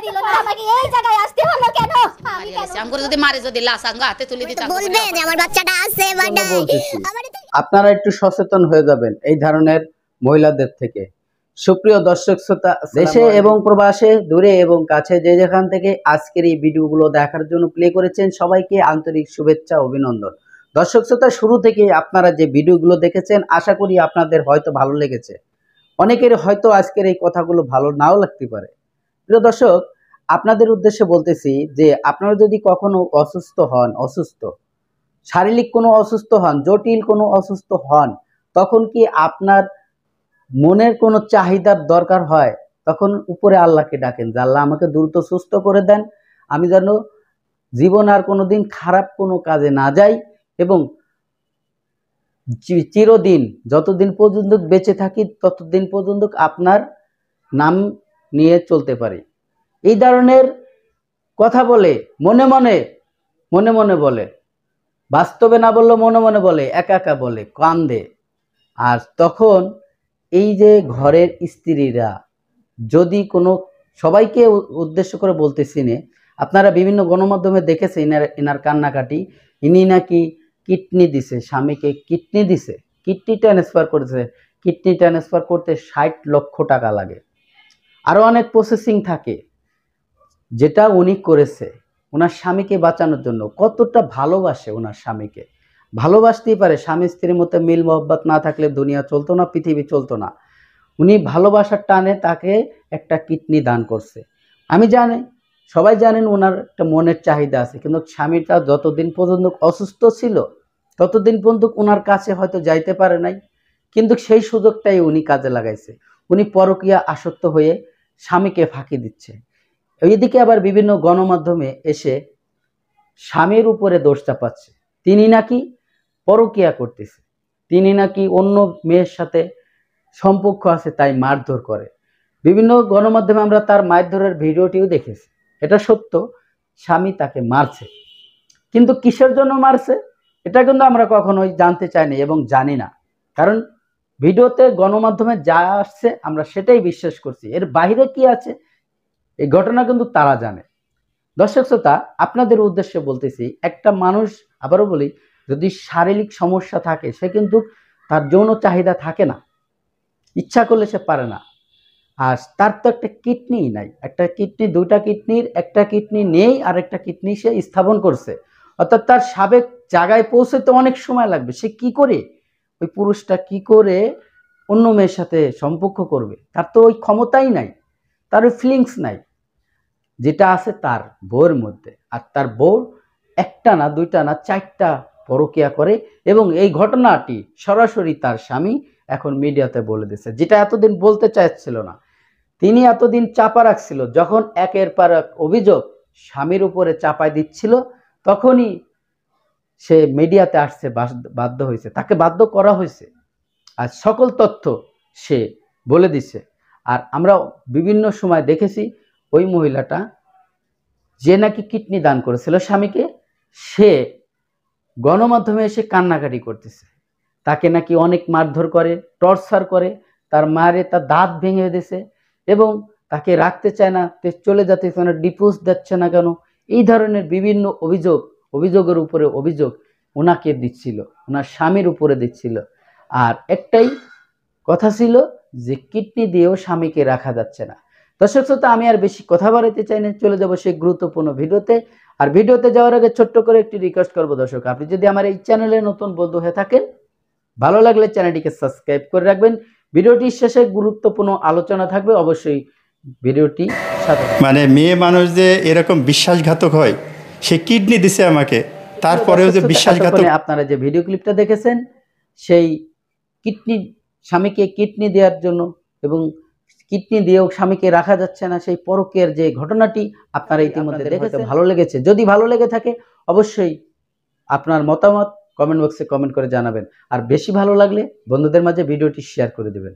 দিল না আমাকে এই জায়গায় আসতে হলো কেন? আমি কেন আমগো যদি মারে যদি লাশ আঙ্গা হাতে তুলে দিতা বলবে যে আমার বাচ্চাটা আছে বাট আপনারা একটু সচেতন হয়ে যাবেন এই ধরনের মহিলাদের থেকে। সুপ্রিয় দর্শক শ্রোতা, দেশে এবং প্রবাসে, দূরে এবং কাছে যে যেখান থেকে আজকের এই ভিডিওগুলো দেখার জন্য প্লে করেছেন, সবাইকে আন্তরিক শুভেচ্ছা অভিনন্দন। দর্শক শ্রোতা, শুরু থেকে আপনারা যে ভিডিওগুলো দেখেছেন আশা করি আপনাদের হয়তো ভালো লেগেছে, অনেকের হয়তো আজকের এই কথাগুলো ভালো নাও লাগতে পারে। প্রিয় দর্শক, আপনাদের উদ্দেশ্যে বলতেছি যে আপনারা যদি কখনো অসুস্থ শারীরিক কোনো অসুস্থ হন, জটিল কোনো অসুস্থ হন, তখন কি আপনার মনের কোনো চাহিদার দরকার হয়, তখন উপরে আল্লাহকে ডাকেন যে আল্লাহ আমাকে দ্রুত সুস্থ করে দেন, আমি যেন জীবন আর কোনোদিন খারাপ কোনো কাজে না যাই এবং চিরদিন যতদিন পর্যন্ত বেঁচে থাকি ততদিন পর্যন্ত আপনার নাম নিয়ে চলতে পারি। এই ধরনের কথা বলে মনে মনে বলে, বাস্তবে না বললেও মনে মনে বলে, একা একা বলে, কান্দে। আর তখন এই যে ঘরের স্ত্রীরা যদি কোনো, সবাইকে উদ্দেশ্য করে বলতেছি না, আপনারা বিভিন্ন গণমাধ্যমে দেখেছেন এনার কান্নাকাটি, ইনি নাকি কিডনি দিছে, স্বামীকে কিডনি দিছে, কিডনি ট্রান্সফার করেছে, কিডনি ট্রান্সফার করতে 60 লক্ষ টাকা লাগে, আরও অনেক প্রসেসিং থাকে, যেটা উনি করেছে ওনার স্বামীকে বাঁচানোর জন্য। কতটা ভালোবাসে ওনার স্বামীকে, ভালোবাসতেই পারে, স্বামী স্ত্রীর মধ্যে মিল মহব্বত না থাকলে দুনিয়া চলতো না, পৃথিবী চলতো না। উনি ভালোবাসার টানে তাকে একটা কিডনি দান করছে। আমি জানি, সবাই জানেন ওনার একটা মনের চাহিদা আছে, কিন্তু স্বামীটা যতদিন পর্যন্ত অসুস্থ ছিল ততদিন পর্যন্ত ওনার কাছে হয়তো যাইতে পারে নাই, কিন্তু সেই সুযোগটাই উনি কাজে লাগাইছে। উনি পরকীয়া আসক্ত হয়ে স্বামীকে ফাঁকি দিচ্ছে। এইদিকে আবার বিভিন্ন গণমাধ্যমে এসে স্বামীর উপরে দোষ চাপাচ্ছে, তিনি নাকি পরকীয়া করতেছে, তিনি নাকি অন্য মেয়ের সাথে সম্পর্ক আছে তাই মারধর করে। বিভিন্ন গণমাধ্যমে আমরা তার মারধরের ভিডিওটিও দেখেছি, এটা সত্য, স্বামী তাকে মারছে, কিন্তু কিসের জন্য মারছে এটা কিন্তু আমরা কখনোই জানতে চাইনি এবং জানি না, কারণ ভিডিওতে গণমাধ্যমে যা আসছে আমরা সেটাই বিশ্বাস করছি, এর বাইরে কি আছে এই ঘটনা কিন্তু তারা জানে। দর্শক শ্রোতা, আপনাদের উদ্দেশ্যে বলতেছি, একটা মানুষ, আবারও বলি, যদি শারীরিক সমস্যা থাকে সে কিন্তু তার যৌন চাহিদা থাকে না, ইচ্ছা করলে সে পারে না। আর তার তো একটা কিডনি নাই, একটা কিডনি, দুইটা কিডনির একটা কিডনি নেই আর একটা কিডনি সে স্থাপন করছে, অর্থাৎ তার সাবেক জায়গায় পৌঁছতে অনেক সময় লাগবে। সে কি করে, ওই পুরুষটা কি করে অন্য মেয়ের সাথে সম্পর্ক করবে, তার তো ওই ক্ষমতাই নাই, তার ওই ফিলিংস নাই, যেটা আছে তার বউয়ের মধ্যে। আর তার বউ একটা না, দুইটা না, 4টা পরকীয়া করে, এবং এই ঘটনাটি সরাসরি তার স্বামী এখন মিডিয়াতে বলে দিয়েছে, যেটা এতদিন বলতে চাইছিল না, তিনি এতদিন চাপা রাখছিল। যখন একের পর এক অভিযোগ স্বামীর উপরে চাপাই দিচ্ছিল, তখনই সে মিডিয়াতে আসছে, বাধ্য হয়েছে, তাকে বাধ্য করা হয়েছে, আর সকল তথ্য সে বলে দিচ্ছে। আর আমরা বিভিন্ন সময় দেখেছি ওই মহিলাটা যে নাকি কিডনি দান করেছিল স্বামীকে, সে গণমাধ্যমে এসে কান্নাকাটি করতেছে, তাকে নাকি অনেক মারধর করে, টর্চার করে, তার মায়ের তার দাঁত ভেঙে দিয়েছে এবং তাকে রাখতে চায় না, চলে যেতে চায় না, ডিভোর্স দিচ্ছে না কেন, এই ধরনের বিভিন্ন অভিযোগের উপরে অভিযোগ ওনাকে দিচ্ছিল, ওনার স্বামীর উপরে দিচ্ছিল। আর একটাই কথা ছিল যে কিডনি দিয়েও স্বামীকে রাখা যাচ্ছে না। দর্শক শ্রোতা, আমি আর বেশি কথা বাড়াতে চাই না, চলে যাব সেই গুরুত্বপূর্ণ ভিডিওতে। আর ভিডিওতে যাওয়ার আগে ছোট্ট করে একটি রিকোয়েস্ট করব, দর্শক, আপনি যদি আমার এই চ্যানেলে নতুন বন্ধু হয়ে থাকেন, ভালো লাগলে চ্যানেলটিকে সাবস্ক্রাইব করে রাখবেন। ভিডিওটির শেষে গুরুত্বপূর্ণ আলোচনা থাকবে, অবশ্যই ভিডিওটি সাথে। মানে মেয়ে মানুষ যে এরকম বিশ্বাসঘাতক হয়, সে কিডনি দিছে আমাকে, তারপরেও যে বিশ্বাসঘাতক। আপনারা যে ভিডিও ক্লিপটা দেখেছেন, সেই কিডনি, স্বামীকে কিডনি দেওয়ার জন্য এবং কিডনি দিয়েও স্বামীকে রাখা যাচ্ছে না, সেই পরকীয়ার যে ঘটনাটি আপনারা ইতিমধ্যে দেখেছেন। ভালো লেগেছে, যদি ভালো লেগে থাকে অবশ্যই আপনার মতামত কমেন্ট বক্সে কমেন্ট করে জানাবেন, আর বেশি ভালো লাগলে বন্ধুদের মাঝে ভিডিওটি শেয়ার করে দেবেন।